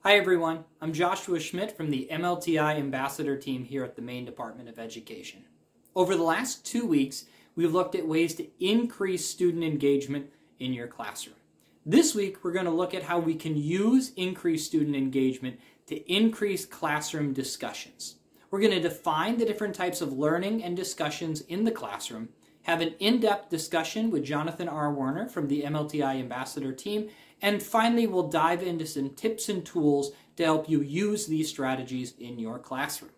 Hi everyone, I'm Joshua Schmidt from the MLTI Ambassador team here at the Maine Department of Education. Over the last 2 weeks, we've looked at ways to increase student engagement in your classroom. This week, we're going to look at how we can use increased student engagement to increase classroom discussions. We're going to define the different types of learning and discussions in the classroom, have an in-depth discussion with Jonathan R. Werner from the MLTI Ambassador team, and finally, we'll dive into some tips and tools to help you use these strategies in your classroom.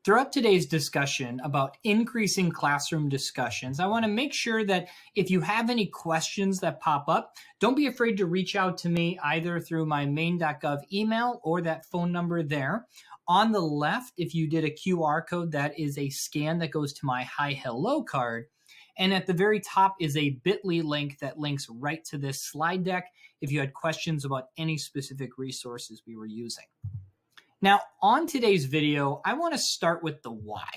Throughout today's discussion about increasing classroom discussions, I want to make sure that if you have any questions that pop up, don't be afraid to reach out to me either through my maine.gov email or that phone number there. On the left, if you did a QR code, that is a scan that goes to my Hi Hello card. And at the very top is a bit.ly link that links right to this slide deck if you had questions about any specific resources we were using. Now, on today's video, I want to start with the why.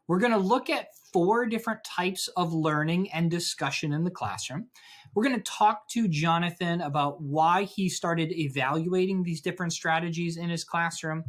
We're going to look at 4 different types of learning and discussion in the classroom. We're going to talk to Jonathan about why he started evaluating these different strategies in his classroom.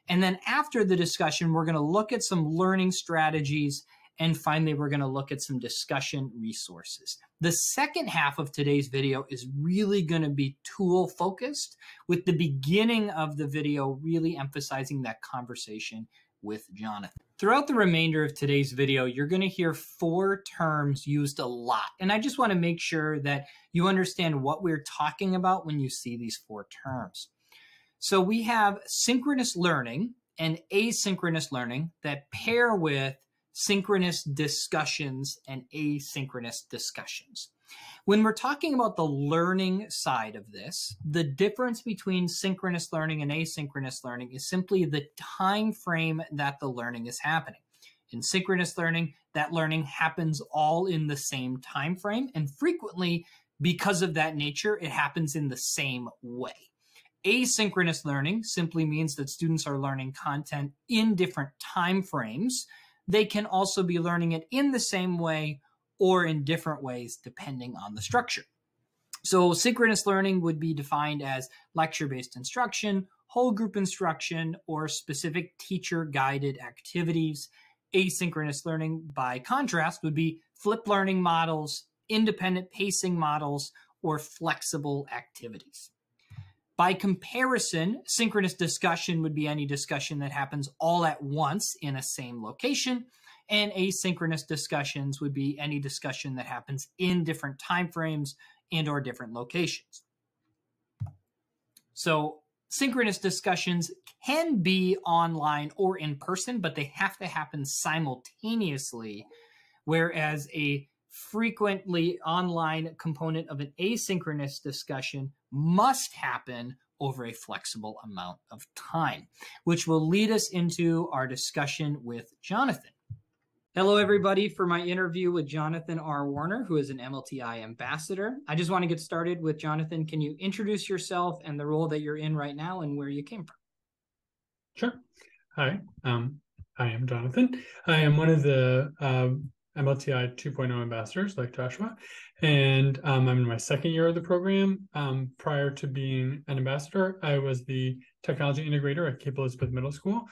And then after the discussion, we're going to look at some learning strategies. And finally, we're going to look at some discussion resources. The second half of today's video is really going to be tool focused, with the beginning of the video really emphasizing that conversation with Jonathan. Throughout the remainder of today's video, you're going to hear 4 terms used a lot. And I just want to make sure that you understand what we're talking about when you see these 4 terms. So we have synchronous learning and asynchronous learning that pair with synchronous discussions and asynchronous discussions. When we're talking about the learning side of this, the difference between synchronous learning and asynchronous learning is simply the time frame that the learning is happening. In synchronous learning, that learning happens all in the same time frame, and frequently, because of that nature, it happens in the same way. Asynchronous learning simply means that students are learning content in different time frames. They can also be learning it in the same way or in different ways depending on the structure. So synchronous learning would be defined as lecture-based instruction, whole group instruction, or specific teacher-guided activities. Asynchronous learning, by contrast, would be flipped learning models, independent pacing models, or flexible activities. By comparison, synchronous discussion would be any discussion that happens all at once in a same location, and asynchronous discussions would be any discussion that happens in different time frames and or different locations. So synchronous discussions can be online or in person, but they have to happen simultaneously, whereas a frequently online component of an asynchronous discussion must happen over a flexible amount of time, which will lead us into our discussion with Jonathan. Hello, everybody, for my interview with Jonathan R. Werner, who is an MLTI ambassador. I just want to get started with Jonathan. Can you introduce yourself and the role that you're in right now and where you came from? Sure. Hi, I am Jonathan. I am one of the MLTI 2.0 ambassadors, like Joshua, and I'm in my 2nd year of the program. Prior to being an ambassador, I was the technology integrator at Cape Elizabeth Middle School,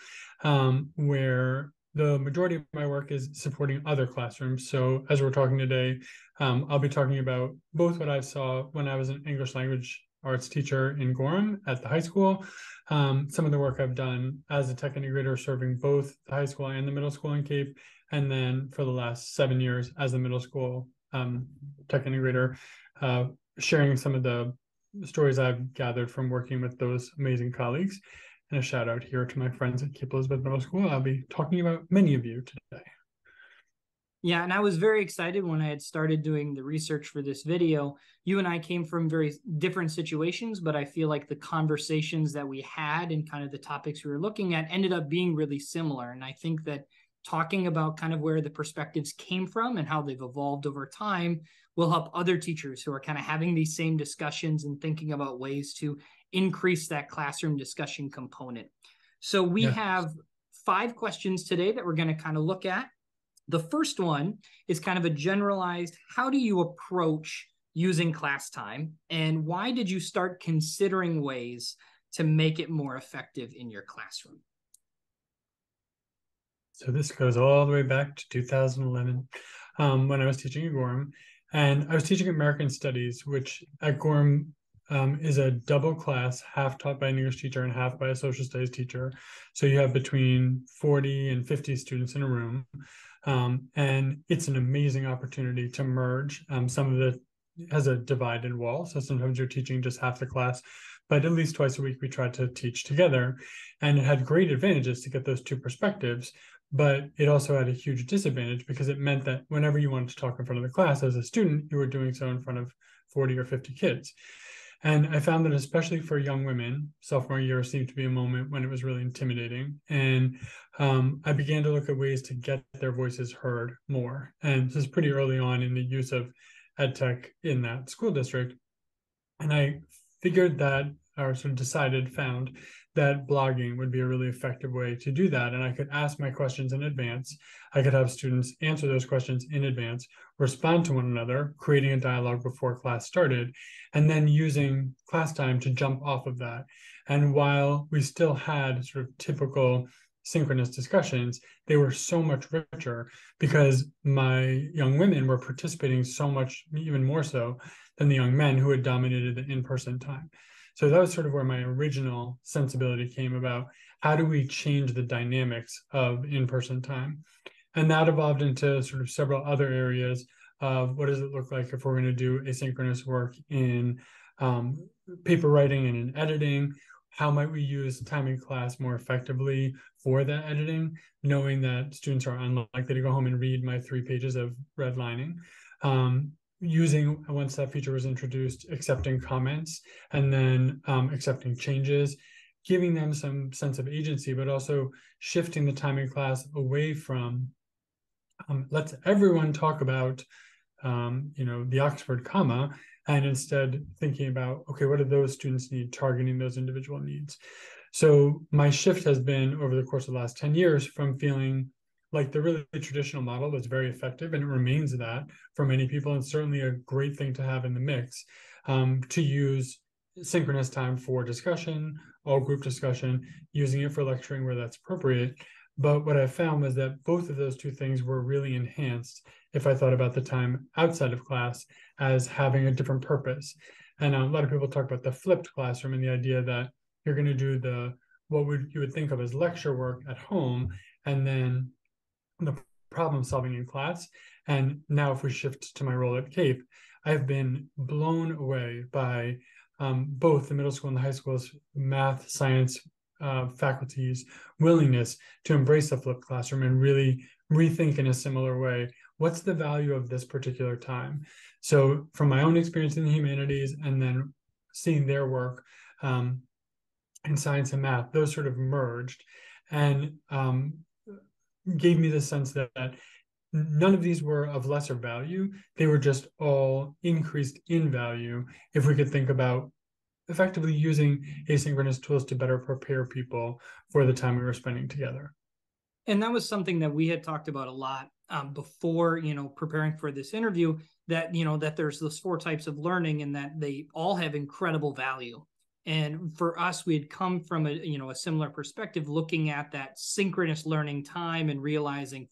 where the majority of my work is supporting other classrooms. So as we're talking today, I'll be talking about both what I saw when I was an English language arts teacher in Gorham at the high school, some of the work I've done as a tech integrator serving both the high school and the middle school in Cape, and then for the last 7 years as a middle school tech integrator, sharing some of the stories I've gathered from working with those amazing colleagues. And a shout out here to my friends at Cape Elizabeth Middle School. I'll be talking about many of you today. Yeah, and I was very excited when I had started doing the research for this video. You and I came from very different situations, but I feel like the conversations that we had and kind of the topics we were looking at ended up being really similar. And I think that talking about kind of where the perspectives came from and how they've evolved over time will help other teachers who are kind of having these same discussions and thinking about ways to increase that classroom discussion component. So we have 5 questions today that we're going to kind of look at. The first one is kind of a generalized, how do you approach using class time? And why did you start considering ways to make it more effective in your classroom? So this goes all the way back to 2011, when I was teaching at Gorham, and I was teaching American Studies, which at Gorham is a double class, half taught by an English teacher and half by a social studies teacher. So you have between 40 and 50 students in a room, and it's an amazing opportunity to merge. Some of it has a divided wall, so sometimes you're teaching just half the class, but at least twice a week we tried to teach together, and it had great advantages to get those two perspectives. But it also had a huge disadvantage because it meant that whenever you wanted to talk in front of the class as a student, you were doing so in front of 40 or 50 kids. And I found that especially for young women, sophomore year seemed to be a moment when it was really intimidating. And I began to look at ways to get their voices heard more. And this is pretty early on in the use of ed tech in that school district. And I figured that, or sort of found that blogging would be a really effective way to do that. And I could ask my questions in advance. I could have students answer those questions in advance, respond to one another, creating a dialogue before class started, and then using class time to jump off of that. And while we still had sort of typical synchronous discussions, they were so much richer because my young women were participating so much, even more so than the young men who had dominated the in-person time. So that was sort of where my original sensibility came about. How do we change the dynamics of in-person time? And that evolved into sort of several other areas of what does it look like if we're going to do asynchronous work in paper writing and in editing? How might we use time in class more effectively for that editing, knowing that students are unlikely to go home and read my 3 pages of redlining? Using, once that feature was introduced, accepting comments and then accepting changes, giving them some sense of agency, but also shifting the time in class away from let's everyone talk about the Oxford comma, and instead thinking about, okay, what do those students need, targeting those individual needs. So my shift has been over the course of the last 10 years from feeling like the really traditional model was very effective, and it remains that for many people, and certainly a great thing to have in the mix, to use synchronous time for discussion, all group discussion, using it for lecturing where that's appropriate. But what I found was that both of those two things were really enhanced if I thought about the time outside of class as having a different purpose. And a lot of people talk about the flipped classroom and the idea that you're going to do you would think of as lecture work at home, and then the problem solving in class. And now if we shift to my role at CAPE, I've been blown away by both the middle school and the high school's math, science faculty's willingness to embrace the flipped classroom and really rethink in a similar way, what's the value of this particular time? So from my own experience in the humanities and then seeing their work in science and math, those sort of merged and gave me the sense that none of these were of lesser value. They were just all increased in value if we could think about effectively using asynchronous tools to better prepare people for the time we were spending together. And that was something that we had talked about a lot before, preparing for this interview, that, that there's those 4 types of learning and that they all have incredible value. And for us, we had come from a similar perspective, looking at that synchronous learning time and realizing,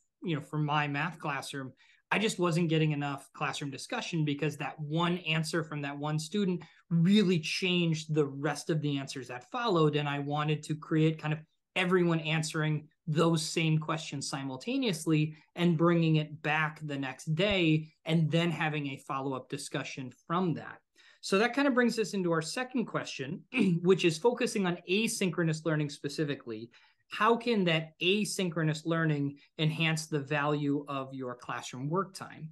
from my math classroom, I just wasn't getting enough classroom discussion because that one answer from that one student really changed the rest of the answers that followed. And I wanted to create kind of everyone answering those same questions simultaneously and bringing it back the next day and then having a follow-up discussion from that. So that kind of brings us into our second question, which is focusing on asynchronous learning specifically. How can that asynchronous learning enhance the value of your classroom work time?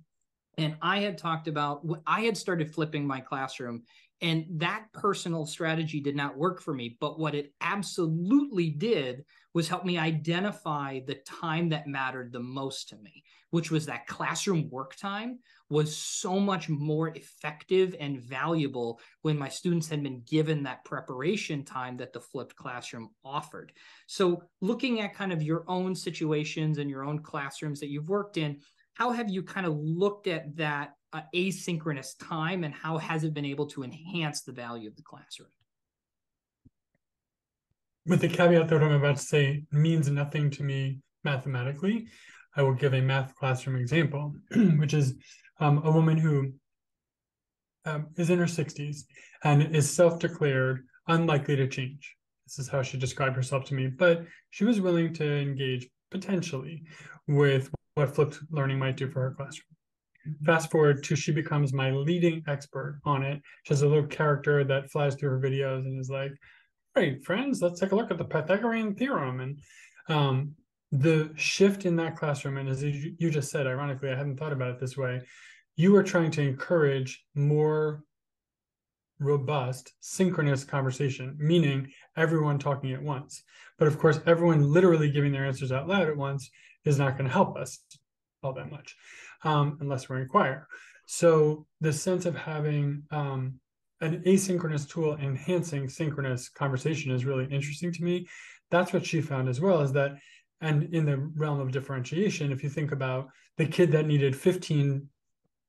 And I had talked about, I had started flipping my classroom, and that personal strategy did not work for me. But what it absolutely did was help me identify the time that mattered the most to me, which was that classroom work time was so much more effective and valuable when my students had been given that preparation time that the flipped classroom offered. So looking at kind of your own situations and your own classrooms that you've worked in, how have you kind of looked at that asynchronous time, and how has it been able to enhance the value of the classroom? with the caveat that what I'm about to say means nothing to me mathematically, I will give a math classroom example, which is a woman who is in her 60s and is self-declared unlikely to change. This is how she described herself to me, but she was willing to engage potentially with what flipped learning might do for her classroom. Fast forward to she becomes my leading expert on it. She has a little character that flies through her videos and is like, "Hey, friends, let's take a look at the Pythagorean theorem." And the shift in that classroom, and as you just said, ironically, I hadn't thought about it this way, you are trying to encourage more robust synchronous conversation, meaning everyone talking at once. But of course, everyone literally giving their answers out loud at once is not going to help us all that much, unless we're in choir. So the sense of having an asynchronous tool enhancing synchronous conversation is really interesting to me. That's what she found as well, is that, and in the realm of differentiation, if you think about the kid that needed 15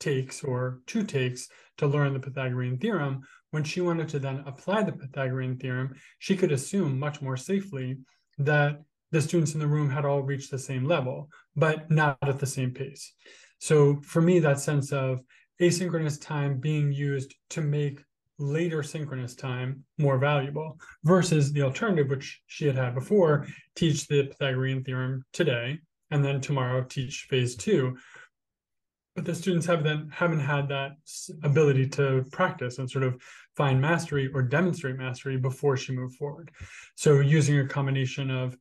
takes or 2 takes to learn the Pythagorean theorem, when she wanted to then apply the Pythagorean theorem, she could assume much more safely that the students in the room had all reached the same level, but not at the same pace. So for me, that sense of asynchronous time being used to make later synchronous time more valuable versus the alternative, which she had had before, teach the Pythagorean theorem today, and then tomorrow teach phase 2. But the students haven't had that ability to practice and sort of find mastery or demonstrate mastery before she moved forward. So using a combination of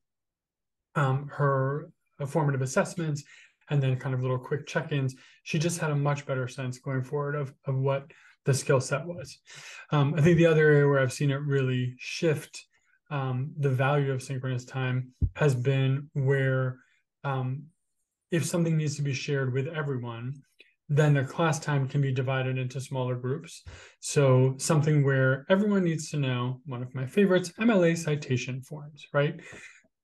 her formative assessments and then kind of little quick check-ins, she just had a much better sense going forward of what the skill set was. I think the other area where I've seen it really shift the value of synchronous time has been where if something needs to be shared with everyone, then the class time can be divided into smaller groups. So something where everyone needs to know, one of my favorites, MLA citation forms, right?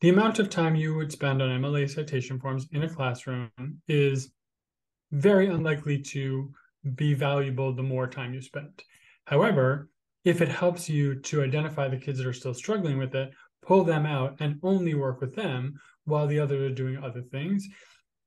The amount of time you would spend on MLA citation forms in a classroom is very unlikely to be valuable the more time you spend. However, if it helps you to identify the kids that are still struggling with it, pull them out and only work with them while the others are doing other things,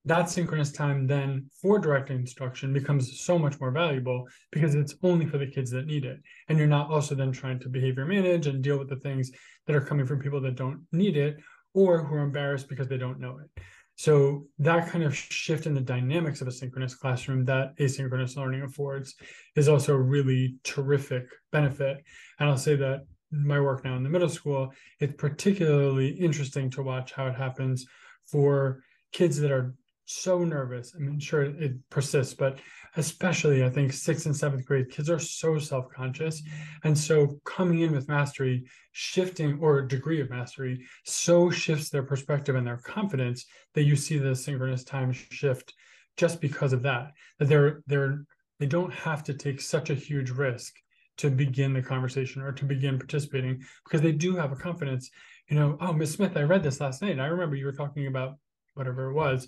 that synchronous time then for direct instruction becomes so much more valuable because it's only for the kids that need it. And you're not also then trying to behavior manage and deal with the things that are coming from people that don't need it or who are embarrassed because they don't know it. So that kind of shift in the dynamics of a synchronous classroom that asynchronous learning affords is also a really terrific benefit. And I'll say that my work now in the middle school, it's particularly interesting to watch how it happens for kids that are so nervous. I mean, sure, it persists, but especially I think 6th and 7th grade kids are so self-conscious. And so coming in with mastery, shifting or degree of mastery, so shifts their perspective and their confidence that you see the synchronous time shift just because of that, they don't have to take such a huge risk to begin the conversation or to begin participating because they do have a confidence, oh, Miss Smith, I read this last night. I remember you were talking about whatever it was.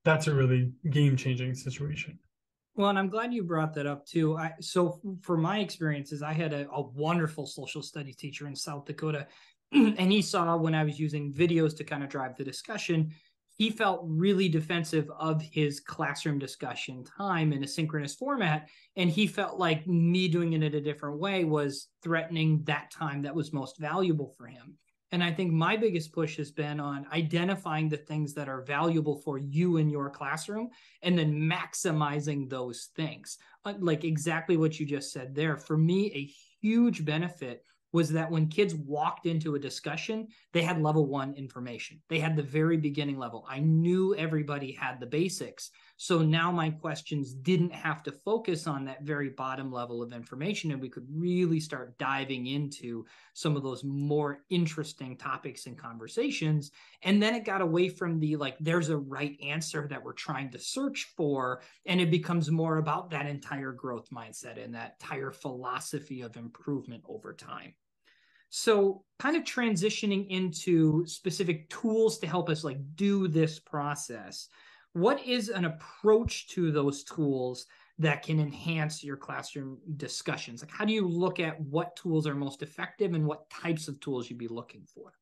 That's a really game-changing situation. Well, and I'm glad you brought that up too. So for my experiences, I had a wonderful social studies teacher in South Dakota, and he saw when I was using videos to kind of drive the discussion, he felt really defensive of his classroom discussion time in a synchronous format, and he felt like me doing it in a different way was threatening that time that was most valuable for him. And I think my biggest push has been on identifying the things that are valuable for you in your classroom and then maximizing those things. Like exactly what you just said there. For me, a huge benefit was that when kids walked into a discussion, they had level 1 information. They had the very beginning level. I knew everybody had the basics. So now my questions didn't have to focus on that very bottom level of information, and we could really start diving into some of those more interesting topics and conversations. And then it got away from the there's a right answer that we're trying to search for, and it becomes more about that entire growth mindset and that entire philosophy of improvement over time. So kind of transitioning into specific tools to help us do this process, what is an approach to those tools that can enhance your classroom discussions? How do you look at what tools are most effective and what types of tools you'd be looking for?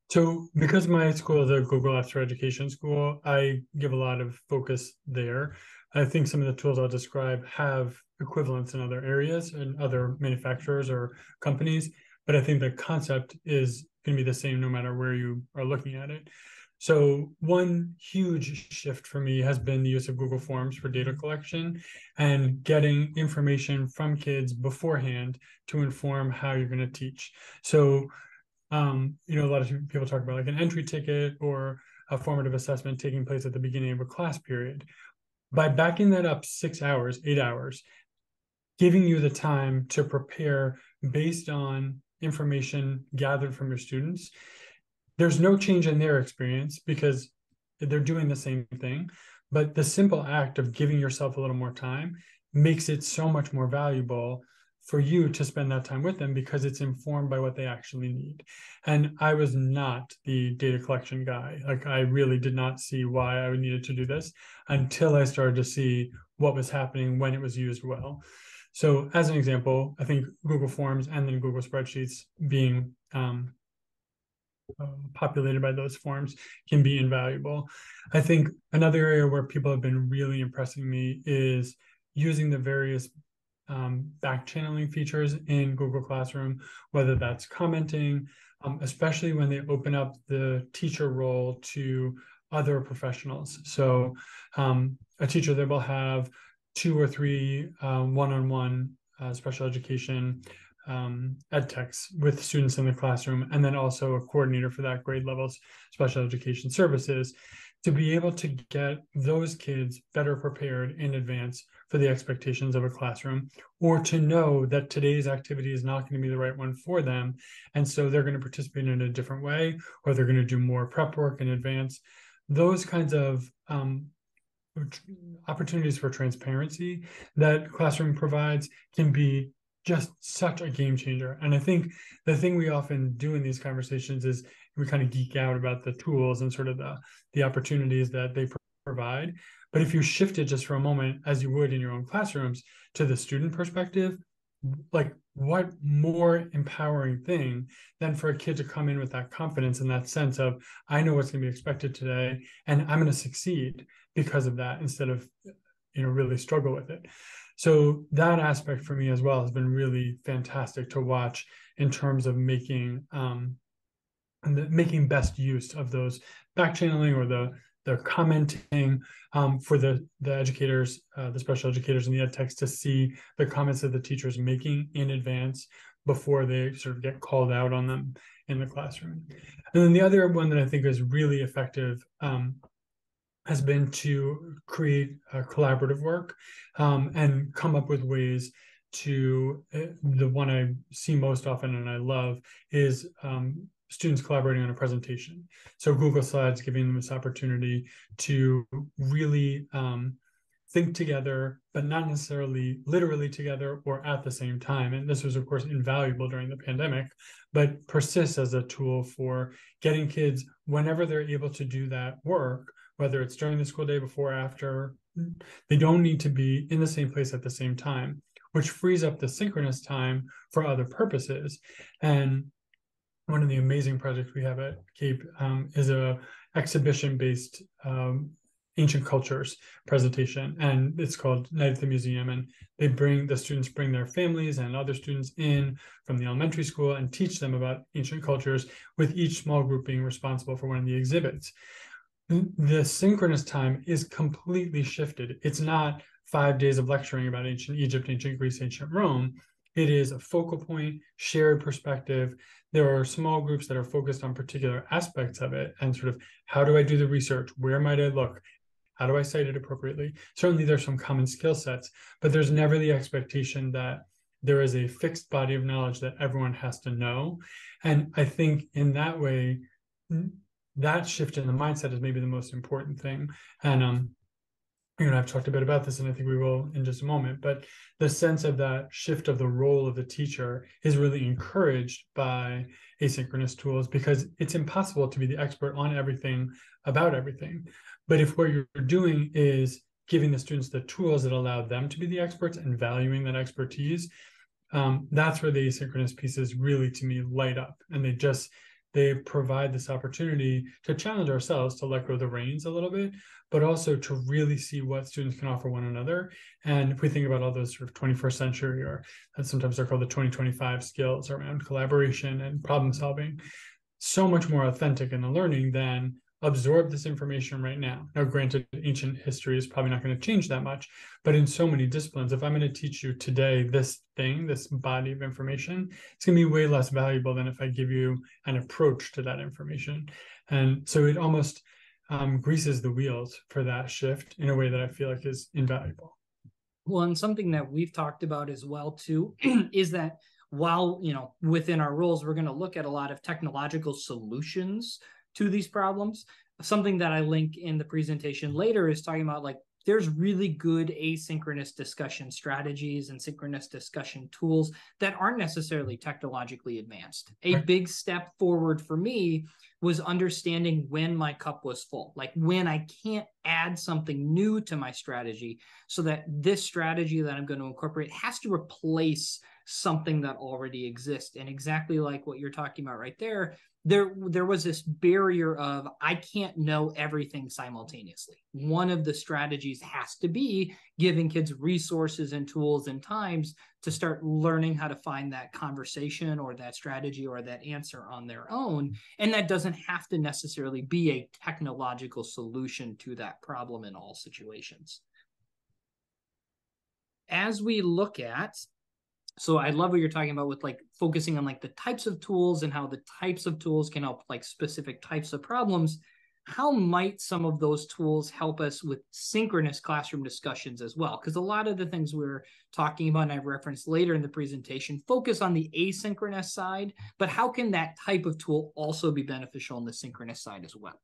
So because my school is a Google Apps for Education school, I give a lot of focus there. I think some of the tools I'll describe have equivalents in other areas and other manufacturers or companies, but I think the concept is going to be the same no matter where you are looking at it. So one huge shift for me has been the use of Google Forms for data collection and getting information from kids beforehand to inform how you're going to teach. So a lot of people talk about like an entry ticket or a formative assessment taking place at the beginning of a class period. By backing that up 6 hours, 8 hours, giving you the time to prepare based on information gathered from your students, there's no change in their experience because they're doing the same thing. But the simple act of giving yourself a little more time makes it so much more valuable for you to spend that time with them because it's informed by what they actually need. And I was not the data collection guy. Like I really did not see why I needed to do this until I started to see what was happening when it was used well. So as an example, I think Google Forms and then Google Spreadsheets being populated by those forms can be invaluable. I think another area where people have been really impressing me is using the various back channeling features in Google Classroom, whether that's commenting, especially when they open up the teacher role to other professionals. So a teacher that will have 2 or 3 one-on-one special education ed techs with students in the classroom, and then also a coordinator for that grade level's special education services to be able to get those kids better prepared in advance for the expectations of a classroom, or to know that today's activity is not going to be the right one for them. And so they're going to participate in a different way, or they're going to do more prep work in advance. Those kinds of opportunities for transparency that classroom provides can be just such a game changer. And I think the thing we often do in these conversations is we kind of geek out about the tools and sort of the opportunities that they provide. But if you shift it just for a moment, as you would in your own classrooms, to the student perspective, like what more empowering thing than for a kid to come in with that confidence and that sense of, I know what's going to be expected today, and I'm going to succeed because of that instead of, really struggle with it. So that aspect for me as well has been really fantastic to watch in terms of making best use of those back channeling or the commenting for the educators, the special educators and the ed techs to see the comments that the teachers making in advance before they sort of get called out on them in the classroom. And then the other one that I think is really effective has been to create collaborative work and come up with ways to, the one I see most often and I love is students collaborating on a presentation. So Google Slides giving them this opportunity to really think together, but not necessarily literally together or at the same time. And this was, of course, invaluable during the pandemic, but persists as a tool for getting kids, whenever they're able to do that work, whether it's during the school day, before, after, they don't need to be in the same place at the same time, which frees up the synchronous time for other purposes. And one of the amazing projects we have at CAPE is a exhibition-based ancient cultures presentation, and it's called Night at the Museum. And the students bring their families and other students in from the elementary school and teach them about ancient cultures, with each small group being responsible for one of the exhibits. The synchronous time is completely shifted. It's not 5 days of lecturing about ancient Egypt, ancient Greece, ancient Rome. It is a focal point, shared perspective. There are small groups that are focused on particular aspects of it and sort of, how do I do the research? Where might I look? How do I cite it appropriately? Certainly there's some common skill sets, but there's never the expectation that there is a fixed body of knowledge that everyone has to know. And I think in that way, that shift in the mindset is maybe the most important thing. And I've talked a bit about this, and I think we will in just a moment, but the sense of that shift of the role of the teacher is really encouraged by asynchronous tools, because it's impossible to be the expert on everything about everything. But if what you're doing is giving the students the tools that allow them to be the experts and valuing that expertise, that's where the asynchronous pieces really, to me, light up, and they provide this opportunity to challenge ourselves to let go of the reins a little bit, but also to really see what students can offer one another. And if we think about all those sort of 21st century, or sometimes they're called the 2025 skills around collaboration and problem solving, so much more authentic in the learning than absorb this information right now. Now, granted, ancient history is probably not going to change that much, but in so many disciplines, if I'm going to teach you today this thing, this body of information, it's going to be way less valuable than if I give you an approach to that information. And so it almost greases the wheels for that shift in a way that I feel like is invaluable. Well, and something that we've talked about as well, too, is that while, within our roles, we're going to look at a lot of technological solutions to these problems. Something that I link in the presentation later is talking about, like, there's really good asynchronous discussion strategies and synchronous discussion tools that aren't necessarily technologically advanced. A big step forward for me was understanding when my cup was full, like when I can't add something new to my strategy, so that this strategy that I'm going to incorporate has to replace something that already exists. And exactly like what you're talking about right there, there was this barrier of, I can't know everything simultaneously. One of the strategies has to be giving kids resources and tools and times to start learning how to find that conversation or that strategy or that answer on their own. And that doesn't have to necessarily be a technological solution to that problem in all situations. As we look at, so I love what you're talking about with, like, focusing on, like, the types of tools and how the types of tools can help, like, specific types of problems. How might some of those tools help us with synchronous classroom discussions as well? Because a lot of the things we're talking about, and I've referenced later in the presentation, focus on the asynchronous side, but how can that type of tool also be beneficial on the synchronous side as well?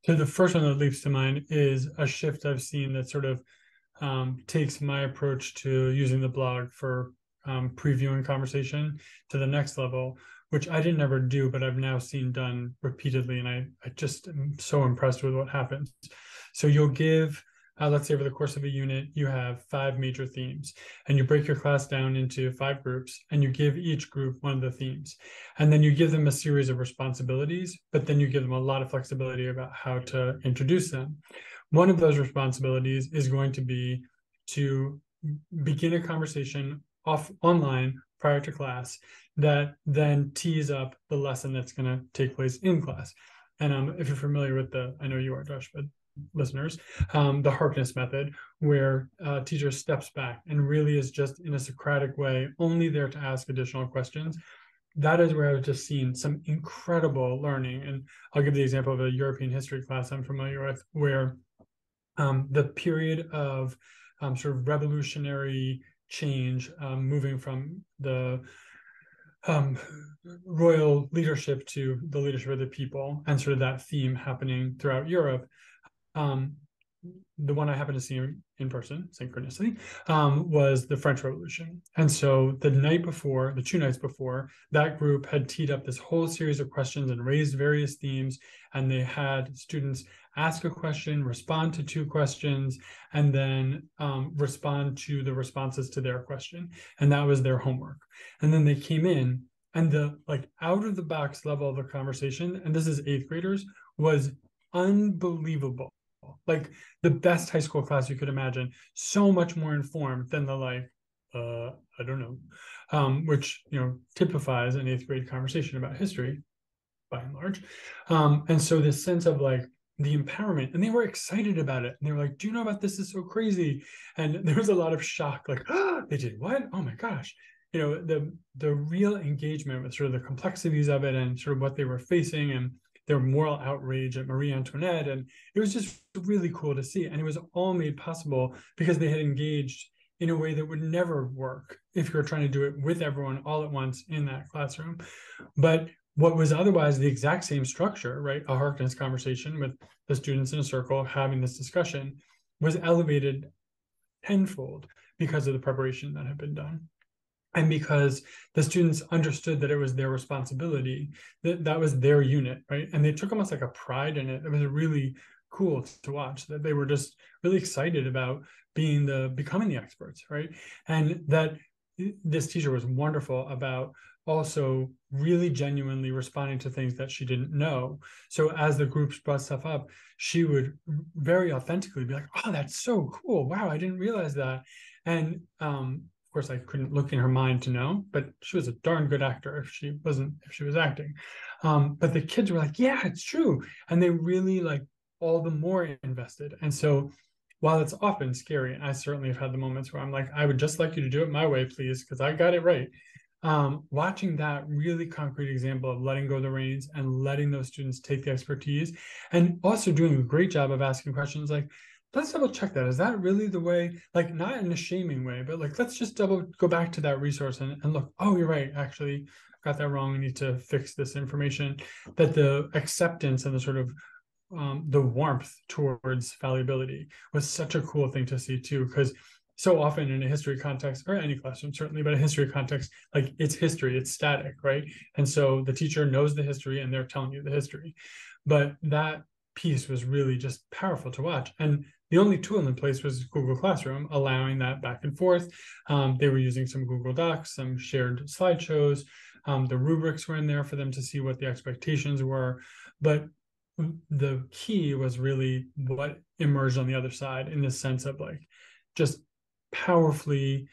So the first one that leaps to mind is a shift I've seen that sort of takes my approach to using the blog for previewing conversation to the next level, which I didn't ever do, but I've now seen done repeatedly. And I just am so impressed with what happens. So you'll give, let's say over the course of a unit, you have 5 major themes, and you break your class down into 5 groups, and you give each group one of the themes. And then you give them a series of responsibilities, but then you give them a lot of flexibility about how to introduce them. One of those responsibilities is going to be to begin a conversation online prior to class that then tees up the lesson that's going to take place in class. And if you're familiar with I know you are, Josh, but listeners, the Harkness method, where a teacher steps back and really is just in a Socratic way, only there to ask additional questions. That is where I've just seen some incredible learning. And I'll give the example of a European history class I'm familiar with, where the period of sort of revolutionary change, moving from the royal leadership to the leadership of the people, and sort of that theme happening throughout Europe. The one I happened to see in person, synchronously, was the French Revolution. And so the 2 nights before, that group had teed up this whole series of questions and raised various themes. And they had students ask a question, respond to 2 questions, and then respond to the responses to their question. And that was their homework. And then they came in, and the out of the box level of the conversation, and this is 8th graders, was unbelievable. Like the best high school class you could imagine, so much more informed than the I don't know, which typifies an 8th grade conversation about history by and large. And so this sense of the empowerment, and they were excited about it, and they were like, do you know about this? Is so crazy. And there was a lot of shock, oh, they did what? Oh my gosh. The real engagement with sort of the complexities of it and sort of what they were facing, and their moral outrage at Marie Antoinette. And it was just really cool to see. And it was all made possible because they had engaged in a way that would never work if you're trying to do it with everyone all at once in that classroom. But what was otherwise the exact same structure, right? A Harkness conversation with the students in a circle having this discussion, was elevated tenfold because of the preparation that had been done. And because the students understood that it was their responsibility, that was their unit, right? And they took almost like a pride in it. It was really cool to watch, that they were just really excited about becoming the experts, right? And that this teacher was wonderful about also really genuinely responding to things that she didn't know. So as the groups brought stuff up, she would very authentically be like, "Oh, that's so cool. Wow, I didn't realize that." And of course, I couldn't look in her mind to know, but she was a darn good actor if she was acting. But the kids were like, "Yeah, it's true," and they really like all the more invested. And so while it's often scary, and I certainly have had the moments where I'm like, I would just like you to do it my way, please, because I got it right. Watching that really concrete example of letting go of the reins and letting those students take the expertise, and also doing a great job of asking questions like, let's double check that. Is that really the way? Like, not in a shaming way, but like, let's just go back to that resource and look, oh, you're right. Actually, I got that wrong. We need to fix this information. That the acceptance and the sort of the warmth towards fallibility was such a cool thing to see too, because so often in a history context, or any classroom certainly, but a history context, like it's history, it's static, right? And so the teacher knows the history and they're telling you the history. But that piece was really just powerful to watch. And the only tool in place was Google Classroom, allowing that back and forth. They were using some Google Docs, some shared slideshows. The rubrics were in there for them to see what the expectations were. But the key was really what emerged on the other side, in the sense of like just powerfully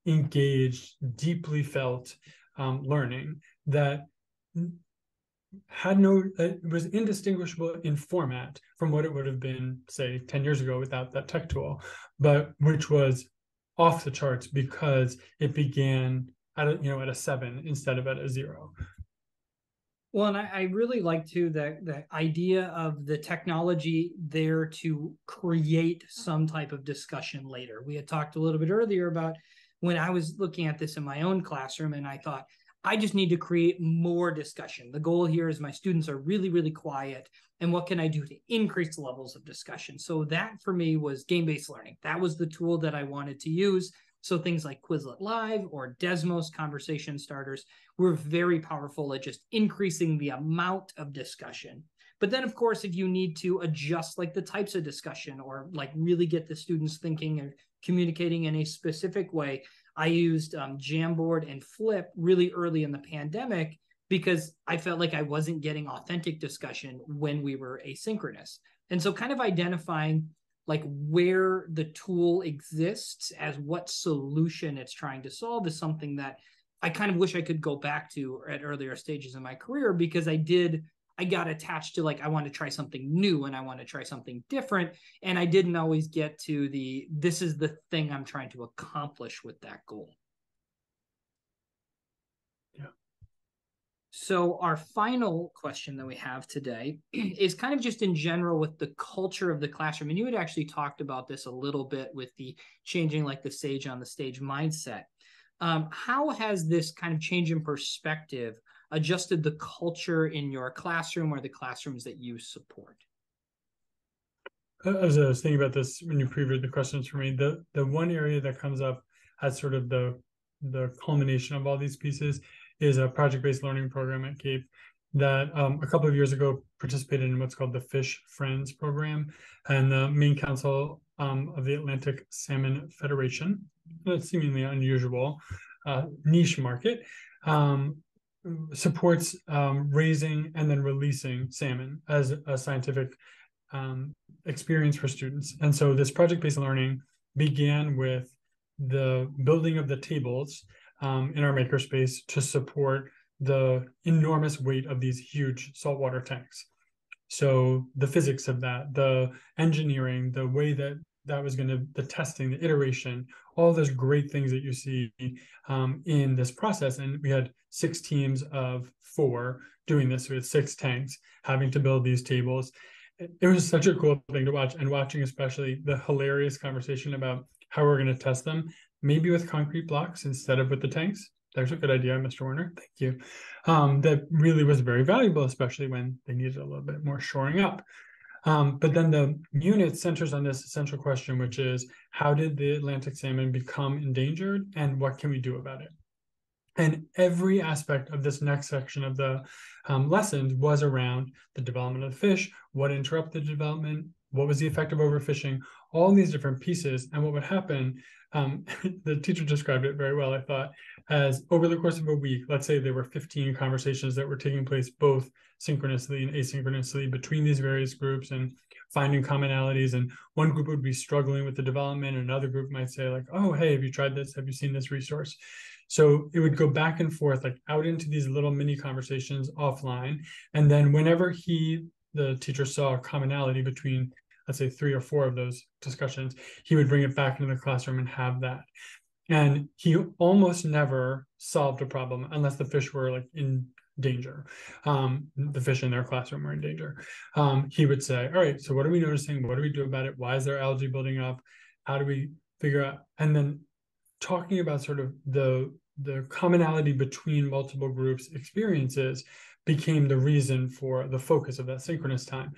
engaged, deeply felt learning that had no, it was indistinguishable in format from what it would have been, say, 10 years ago without that tech tool, but which was off the charts because it began at a 7 instead of at a 0. Well, and I really like too the idea of the technology there to create some type of discussion later. We had talked a little bit earlier about when I was looking at this in my own classroom, and I thought, I just need to create more discussion. The goal here is my students are really, really quiet. And what can I do to increase the levels of discussion? So that for me was game-based learning. That was the tool that I wanted to use. So things like Quizlet Live or Desmos conversation starters were very powerful at just increasing the amount of discussion. But then, of course, if you need to adjust like the types of discussion or like really get the students thinking and communicating in a specific way, I used Jamboard and Flip really early in the pandemic because I felt like I wasn't getting authentic discussion when we were asynchronous. And so kind of identifying like where the tool exists as what solution it's trying to solve is something that I kind of wish I could go back to at earlier stages in my career, because I got attached to like, I want to try something new and I want to try something different. And I didn't always get to this is the thing I'm trying to accomplish with that goal. Yeah. So our final question that we have today is kind of just in general with the culture of the classroom. And you had actually talked about this a little bit with the changing like the sage on the stage mindset. How has this kind of change in perspective adjusted the culture in your classroom or the classrooms that you support? As I was thinking about this when you previewed the questions for me, the one area that comes up as sort of the culmination of all these pieces is a project-based learning program at Cape that a couple of years ago participated in what's called the Fish Friends program, and the main council of the Atlantic Salmon Federation, a seemingly unusual niche market, supports raising and then releasing salmon as a scientific experience for students. And so this project-based learning began with the building of the tables in our makerspace to support the enormous weight of these huge saltwater tanks. So the physics of that, the engineering, the way that was going to, the testing, the iteration, all those great things that you see in this process. And we had 6 teams of 4 doing this. We had 6 tanks having to build these tables. It was such a cool thing to watch, and watching especially the hilarious conversation about how we're going to test them, maybe with concrete blocks instead of with the tanks. There's a good idea, Mr. Werner. Thank you. That really was very valuable, especially when they needed a little bit more shoring up. But then the unit centers on this essential question, which is, how did the Atlantic salmon become endangered and what can we do about it? And every aspect of this next section of the lessons was around the development of the fish, what interrupted the development, what was the effect of overfishing, all these different pieces. And what would happen, the teacher described it very well, I thought, as over the course of a week, let's say there were 15 conversations that were taking place both synchronously and asynchronously between these various groups and finding commonalities. And one group would be struggling with the development, and another group might say like, oh, hey, have you tried this? Have you seen this resource? So it would go back and forth, like out into these little mini conversations offline. And then whenever the teacher saw a commonality between, let's say, 3 or 4 of those discussions, he would bring it back into the classroom and have that. And he almost never solved a problem unless the fish were like in danger. The fish in their classroom were in danger. He would say, all right, so what are we noticing? What do we do about it? Why is there algae building up? How do we figure out? And then talking about sort of the commonality between multiple groups' experiences became the reason for the focus of that synchronous time.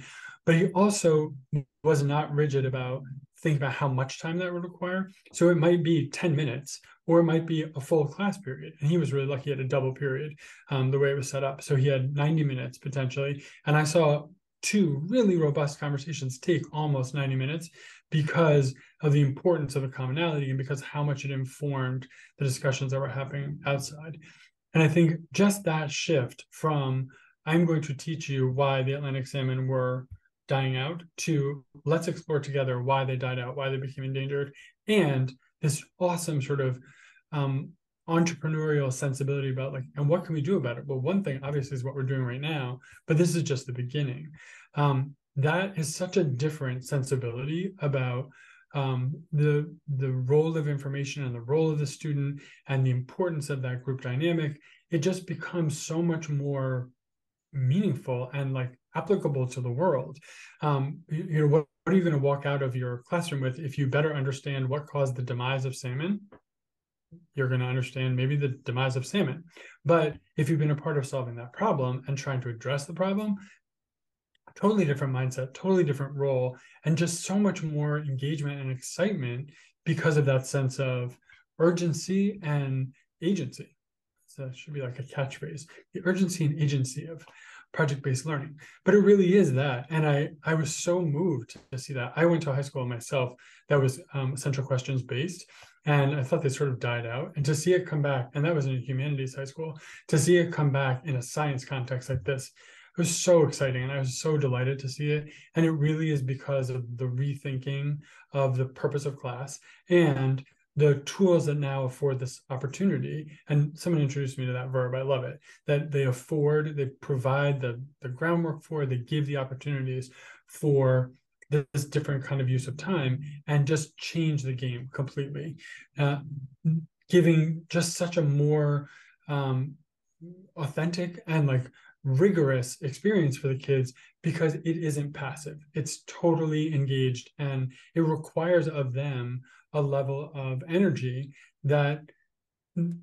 But he also was not rigid about thinking about how much time that would require. So it might be 10 minutes, or it might be a full class period. And he was really lucky he had a double period, the way it was set up. So he had 90 minutes potentially. And I saw 2 really robust conversations take almost 90 minutes because of the importance of the commonality and because how much it informed the discussions that were happening outside. And I think just that shift from I'm going to teach you why the Atlantic salmon were dying out to let's explore together why they died out, why they became endangered, and this awesome sort of entrepreneurial sensibility about like, and what can we do about it? Well, one thing obviously is what we're doing right now, but this is just the beginning. That is such a different sensibility about the role of information and the role of the student and the importance of that group dynamic. It just becomes so much more meaningful and like applicable to the world. What are you going to walk out of your classroom with if you better understand what caused the demise of salmon? You're going to understand maybe the demise of salmon. But if you've been a part of solving that problem and trying to address the problem, totally different mindset, totally different role, and just so much more engagement and excitement because of that sense of urgency and agency. So it should be like a catchphrase, the urgency and agency of project-based learning. But it really is that. And I was so moved to see that. I went to a high school myself that was essential questions based. And I thought they sort of died out. And to see it come back, and that was in a humanities high school, to see it come back in a science context like this, it was so exciting. And I was so delighted to see it. And it really is because of the rethinking of the purpose of class and the tools that now afford this opportunity. And someone introduced me to that verb. I love it, that they provide the groundwork for, they give the opportunities for this different kind of use of time and just change the game completely, giving just such a more authentic and like rigorous experience for the kids because it isn't passive. It's totally engaged and it requires of them a level of energy that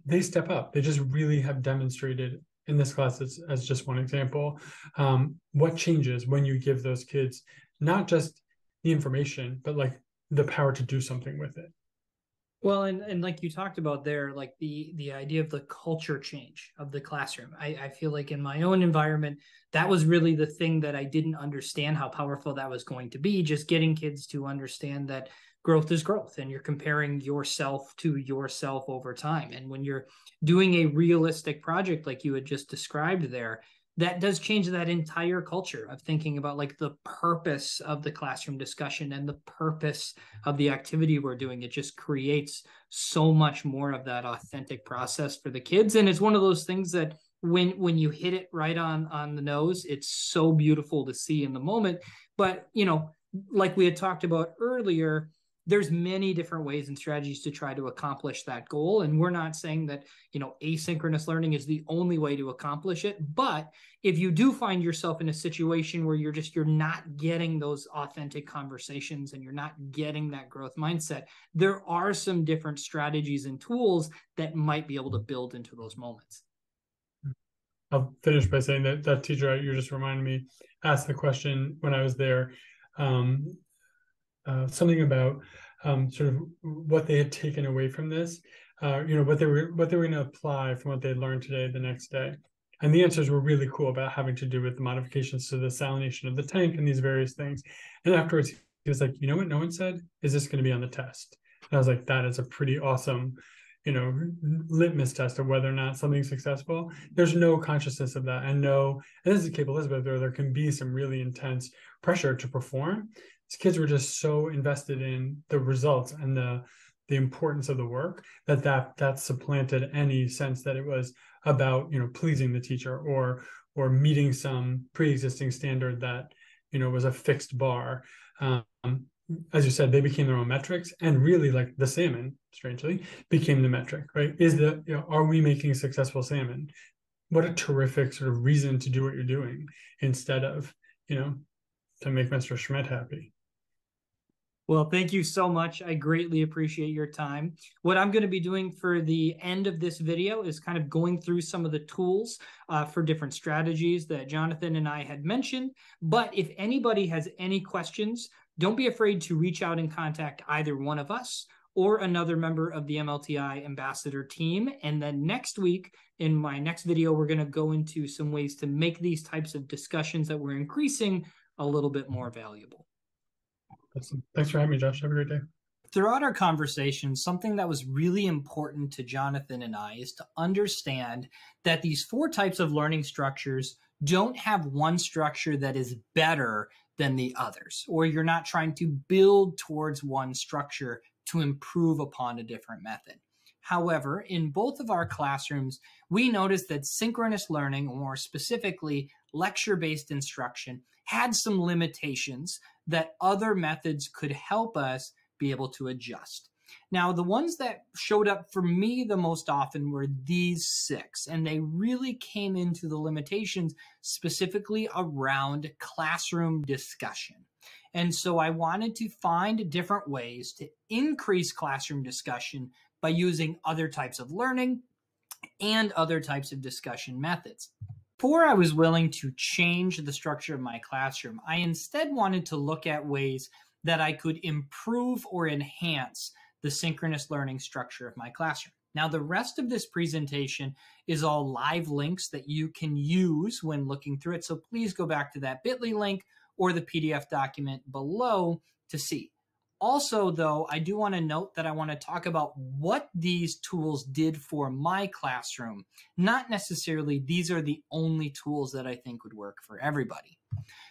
they step up. They just really have demonstrated in this class as just one example, what changes when you give those kids not just the information, but like the power to do something with it. Well, and like you talked about there, like the idea of the culture change of the classroom. I feel like in my own environment, that was really the thing that I didn't understand how powerful that was going to be, just getting kids to understand that growth is growth and you're comparing yourself to yourself over time. And when you're doing a realistic project like you had just described there, that does change that entire culture of thinking about like the purpose of the classroom discussion and the purpose of the activity we're doing. It just creates so much more of that authentic process for the kids. And it's one of those things that when you hit it right on the nose, it's so beautiful to see in the moment. But, like we had talked about earlier, there's many different ways and strategies to try to accomplish that goal. And we're not saying that, asynchronous learning is the only way to accomplish it. But if you do find yourself in a situation where you're not getting those authentic conversations and you're not getting that growth mindset, there are some different strategies and tools that might be able to build into those moments. I'll finish by saying that teacher you just reminded me asked the question when I was there, something about sort of what they had taken away from this, what they were going to apply from what they learned today the next day. And the answers were really cool about having to do with the modifications to the salination of the tank and these various things. And afterwards, he was like, you know what no one said? Is this going to be on the test? And I was like, that is a pretty awesome, litmus test of whether or not something's successful. There's no consciousness of that. And this is Cape Elizabeth, where there can be some really intense pressure to perform. These kids were just so invested in the results and the importance of the work that supplanted any sense that it was about pleasing the teacher or meeting some pre-existing standard that was a fixed bar. As you said, they became their own metrics, and really, like the salmon, strangely, became the metric, right? Are we making successful salmon? What a terrific sort of reason to do what you're doing instead of to make Mr. Schmidt happy. Well, thank you so much. I greatly appreciate your time. What I'm going to be doing for the end of this video is kind of going through some of the tools for different strategies that Jonathan and I had mentioned. But if anybody has any questions, don't be afraid to reach out and contact either one of us or another member of the MLTI ambassador team. And then next week, in my next video, we're going to go into some ways to make these types of discussions that we're increasing a little bit more valuable. Thanks for having me, Josh. Have a great day. Throughout our conversation, something that was really important to Jonathan and I is to understand that these 4 types of learning structures don't have one structure that is better than the others, or you're not trying to build towards one structure to improve upon a different method. However, in both of our classrooms, we noticed that synchronous learning, or more specifically lecture-based instruction, had some limitations that other methods could help us be able to adjust. Now, the ones that showed up for me the most often were these 6, and they really came into the limitations specifically around classroom discussion. And so I wanted to find different ways to increase classroom discussion by using other types of learning and other types of discussion methods. Before I was willing to change the structure of my classroom, I instead wanted to look at ways that I could improve or enhance the synchronous learning structure of my classroom. Now, the rest of this presentation is all live links that you can use when looking through it. So please go back to that bit.ly link or the PDF document below to see. Also, though, I do want to note that I want to talk about what these tools did for my classroom. Not necessarily these are the only tools that I think would work for everybody.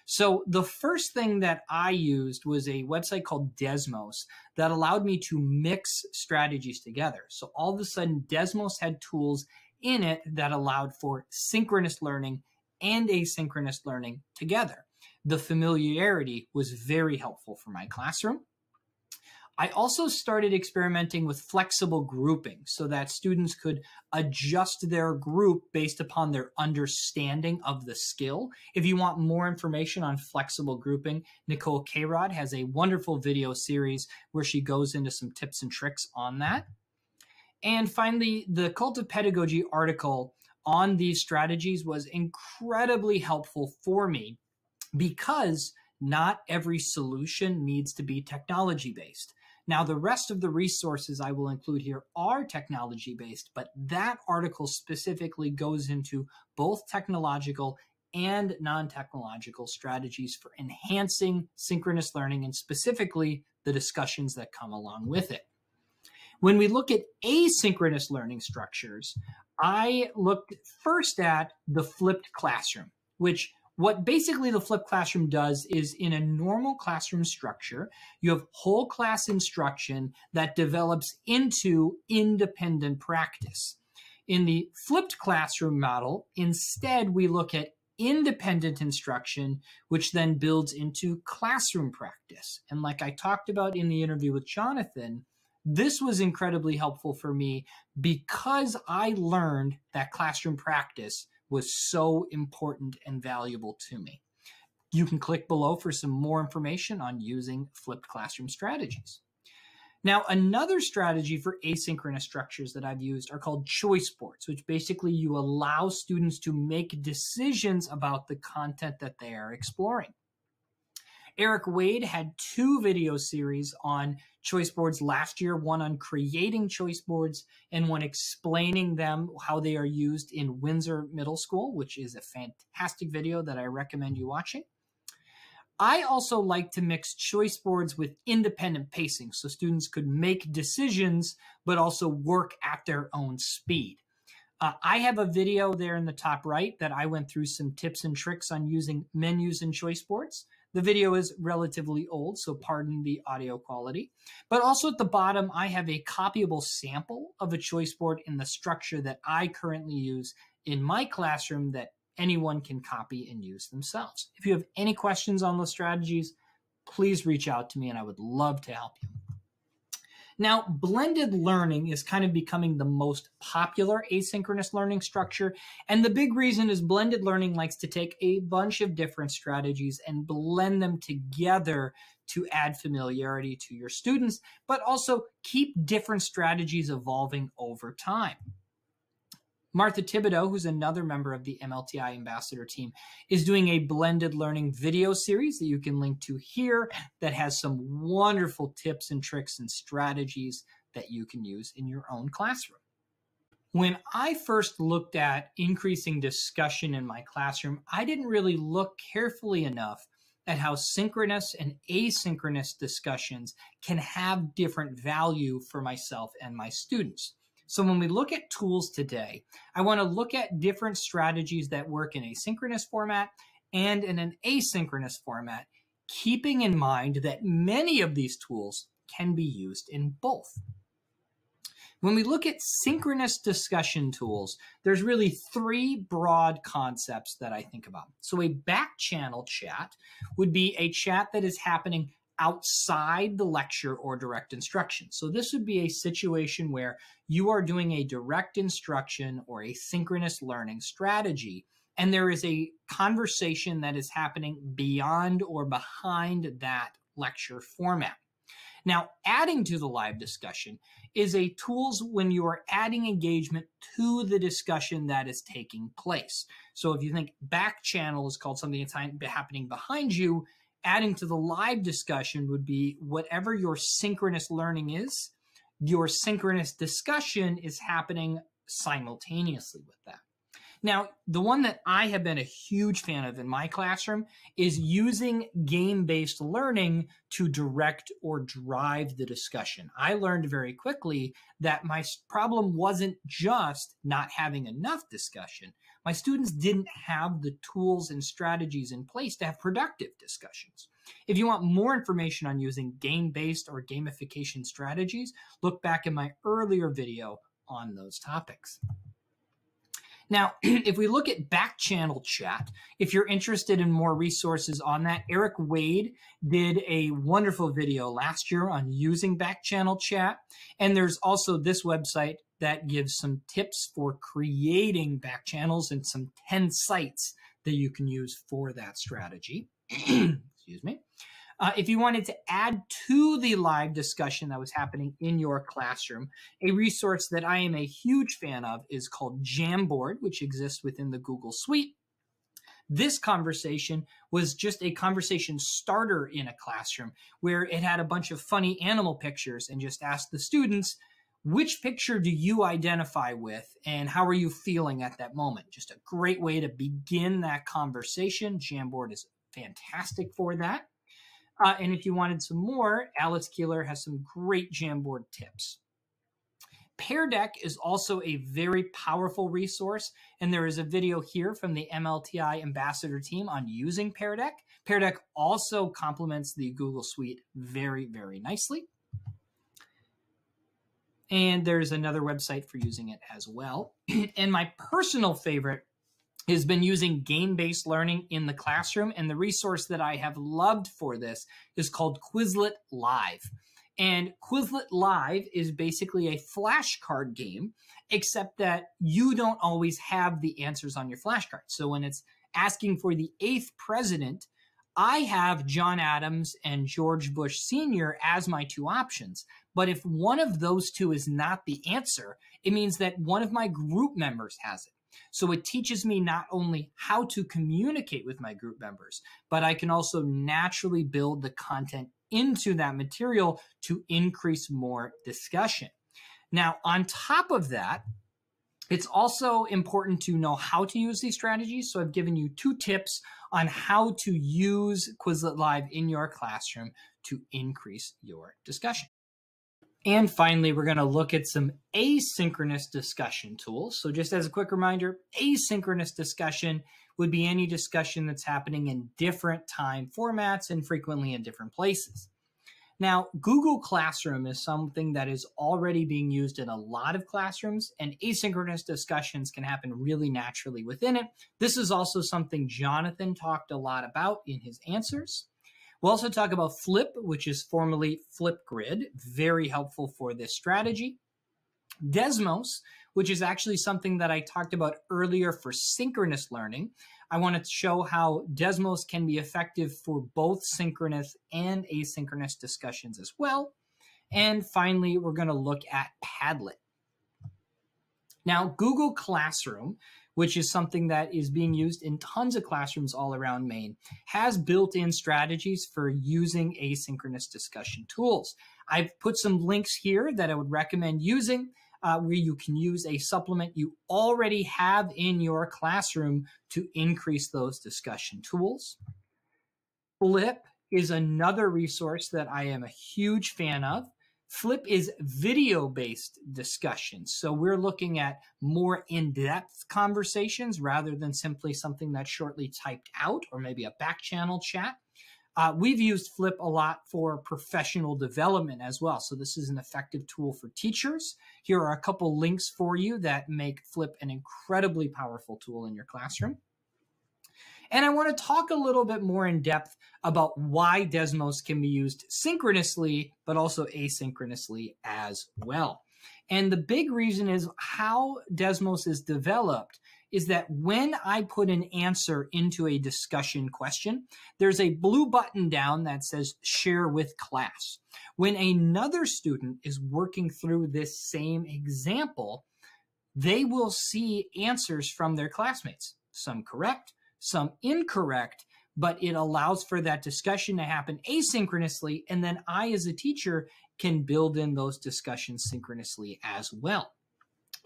So the first thing that I used was a website called Desmos that allowed me to mix strategies together. So all of a sudden, Desmos had tools in it that allowed for synchronous learning and asynchronous learning together. The familiarity was very helpful for my classroom. I also started experimenting with flexible grouping so that students could adjust their group based upon their understanding of the skill. If you want more information on flexible grouping, Nicole K-Rod has a wonderful video series where she goes into some tips and tricks on that. And finally, the Cult of Pedagogy article on these strategies was incredibly helpful for me because not every solution needs to be technology-based. Now, the rest of the resources I will include here are technology-based, but that article specifically goes into both technological and non-technological strategies for enhancing synchronous learning and specifically the discussions that come along with it. When we look at asynchronous learning structures, I looked first at the flipped classroom, which what basically the flipped classroom does is in a normal classroom structure, you have whole class instruction that develops into independent practice. In the flipped classroom model, instead, we look at independent instruction, which then builds into classroom practice. And like I talked about in the interview with Jonathan, this was incredibly helpful for me because I learned that classroom practice was so important and valuable to me. You can click below for some more information on using flipped classroom strategies. Now, another strategy for asynchronous structures that I've used are called choice boards, which basically you allow students to make decisions about the content that they are exploring. Eric Wade had 2 video series on choice boards last year, one on creating choice boards and one explaining them, how they are used in Windsor Middle School, which is a fantastic video that I recommend you watching. I also like to mix choice boards with independent pacing so students could make decisions but also work at their own speed. I have a video there in the top right that I went through some tips and tricks on using menus and choice boards. The video is relatively old, so pardon the audio quality. But also at the bottom, I have a copyable sample of a choice board in the structure that I currently use in my classroom that anyone can copy and use themselves. If you have any questions on those strategies, please reach out to me and I would love to help you. Now, blended learning is kind of becoming the most popular asynchronous learning structure. And the big reason is blended learning likes to take a bunch of different strategies and blend them together to add familiarity to your students, but also keep different strategies evolving over time. Martha Thibodeau, who's another member of the MLTI Ambassador team, is doing a blended learning video series that you can link to here that has some wonderful tips and tricks and strategies that you can use in your own classroom. When I first looked at increasing discussion in my classroom, I didn't really look carefully enough at how synchronous and asynchronous discussions can have different value for myself and my students. So when we look at tools today, I want to look at different strategies that work in a synchronous format and in an asynchronous format, keeping in mind that many of these tools can be used in both. When we look at synchronous discussion tools, there's really 3 broad concepts that I think about. So a back channel chat would be a chat that is happening outside the lecture or direct instruction. So this would be a situation where you are doing a direct instruction or a synchronous learning strategy, and there is a conversation that is happening beyond or behind that lecture format. Now, adding to the live discussion is a tools when you are adding engagement to the discussion that is taking place. So if you think back channel is called something that's happening behind you, adding to the live discussion would be whatever your synchronous learning is, your synchronous discussion is happening simultaneously with that. Now, the one that I have been a huge fan of in my classroom is using game-based learning to direct or drive the discussion. I learned very quickly that my problem wasn't just not having enough discussion. My students didn't have the tools and strategies in place to have productive discussions. If you want more information on using game-based or gamification strategies, look back in my earlier video on those topics. Now, if we look at back channel chat, if you're interested in more resources on that, Eric Wade did a wonderful video last year on using back channel chat. And there's also this website that gives some tips for creating back channels and some 10 sites that you can use for that strategy. Excuse me. If you wanted to add to the live discussion that was happening in your classroom, a resource that I am a huge fan of is called Jamboard, which exists within the Google Suite. This conversation was just a conversation starter in a classroom where it had a bunch of funny animal pictures and just asked the students, which picture do you identify with and how are you feeling at that moment? Just a great way to begin that conversation. Jamboard is fantastic for that. And if you wanted some more, Alice Keeler has some great Jamboard tips. Pear Deck is also a very powerful resource, and there is a video here from the MLTI Ambassador team on using Pear Deck. Pear Deck also complements the Google Suite very, very nicely. And there's another website for using it as well. And my personal favorite has been using game-based learning in the classroom, and the resource that I have loved for this is called Quizlet Live. And Quizlet Live is basically a flashcard game, except that you don't always have the answers on your flashcard. So when it's asking for the 8th president, I have John Adams and George Bush Sr. as my 2 options. But if one of those 2 is not the answer, it means that one of my group members has it. So it teaches me not only how to communicate with my group members, but I can also naturally build the content into that material to increase more discussion. Now, on top of that, it's also important to know how to use these strategies. So I've given you 2 tips on how to use Quizlet Live in your classroom to increase your discussion. And finally, we're going to look at some asynchronous discussion tools. So just as a quick reminder, asynchronous discussion would be any discussion that's happening in different time formats and frequently in different places. Now, Google Classroom is something that is already being used in a lot of classrooms, and asynchronous discussions can happen really naturally within it. This is also something Jonathan talked a lot about in his answers. We'll also talk about Flip, which is formerly Flipgrid, very helpful for this strategy. Desmos, which is actually something that I talked about earlier for synchronous learning. I want to show how Desmos can be effective for both synchronous and asynchronous discussions as well. And finally, we're going to look at Padlet. Now, Google Classroom, which is something that is being used in tons of classrooms all around Maine, has built-in strategies for using asynchronous discussion tools. I've put some links here that I would recommend using where you can use a supplement you already have in your classroom to increase those discussion tools. Flip is another resource that I am a huge fan of. Flip is video-based discussions. So we're looking at more in-depth conversations rather than simply something that's shortly typed out or maybe a back channel chat. We've used Flip a lot for professional development as well. So this is an effective tool for teachers. Here are a couple links for you that make Flip an incredibly powerful tool in your classroom. And I want to talk a little bit more in depth about why Desmos can be used synchronously, but also asynchronously as well. And the big reason is how Desmos is developed is that when I put an answer into a discussion question, there's a blue button down that says share with class. When another student is working through this same example, they will see answers from their classmates, some correct, some incorrect, but it allows for that discussion to happen asynchronously, and then I, as a teacher, can build in those discussions synchronously as well.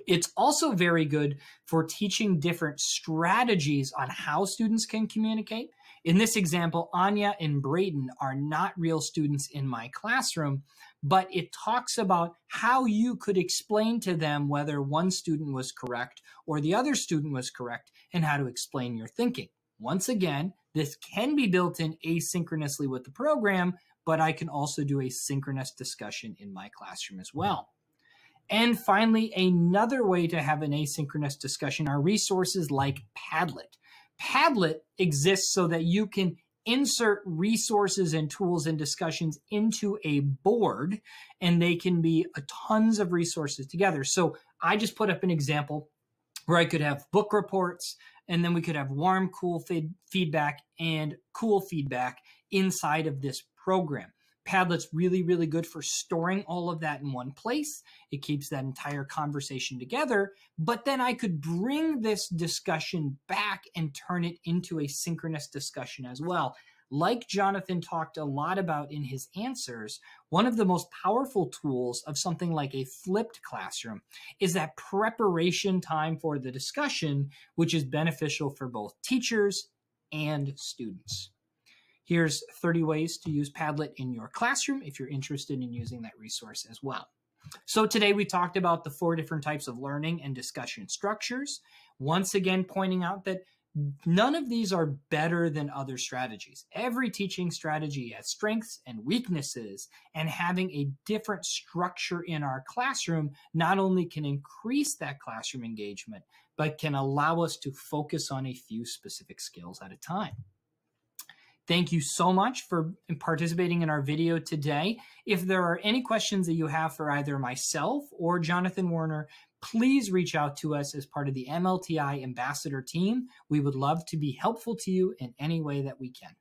It's also very good for teaching different strategies on how students can communicate. In this example, Anya and Brayden are not real students in my classroom, but it talks about how you could explain to them whether one student was correct or the other student was correct and how to explain your thinking. Once again, this can be built in asynchronously with the program, but I can also do a synchronous discussion in my classroom as well. And finally, another way to have an asynchronous discussion are resources like Padlet. Padlet exists so that you can insert resources and tools and discussions into a board, and they can be tons of resources together. So I just put up an example where I could have book reports, and then we could have warm, cool feedback and cool feedback inside of this program. Padlet's really, really good for storing all of that in one place. It keeps that entire conversation together, but then I could bring this discussion back and turn it into a synchronous discussion as well. Like Jonathan talked a lot about in his answers, one of the most powerful tools of something like a flipped classroom is that preparation time for the discussion, which is beneficial for both teachers and students. Here's 30 ways to use Padlet in your classroom if you're interested in using that resource as well. So today we talked about the 4 different types of learning and discussion structures. Once again, pointing out that none of these are better than other strategies. Every teaching strategy has strengths and weaknesses, and having a different structure in our classroom not only can increase that classroom engagement, but can allow us to focus on a few specific skills at a time. Thank you so much for participating in our video today. If there are any questions that you have for either myself or Jonathan Werner, please reach out to us as part of the MLTI Ambassador team. We would love to be helpful to you in any way that we can.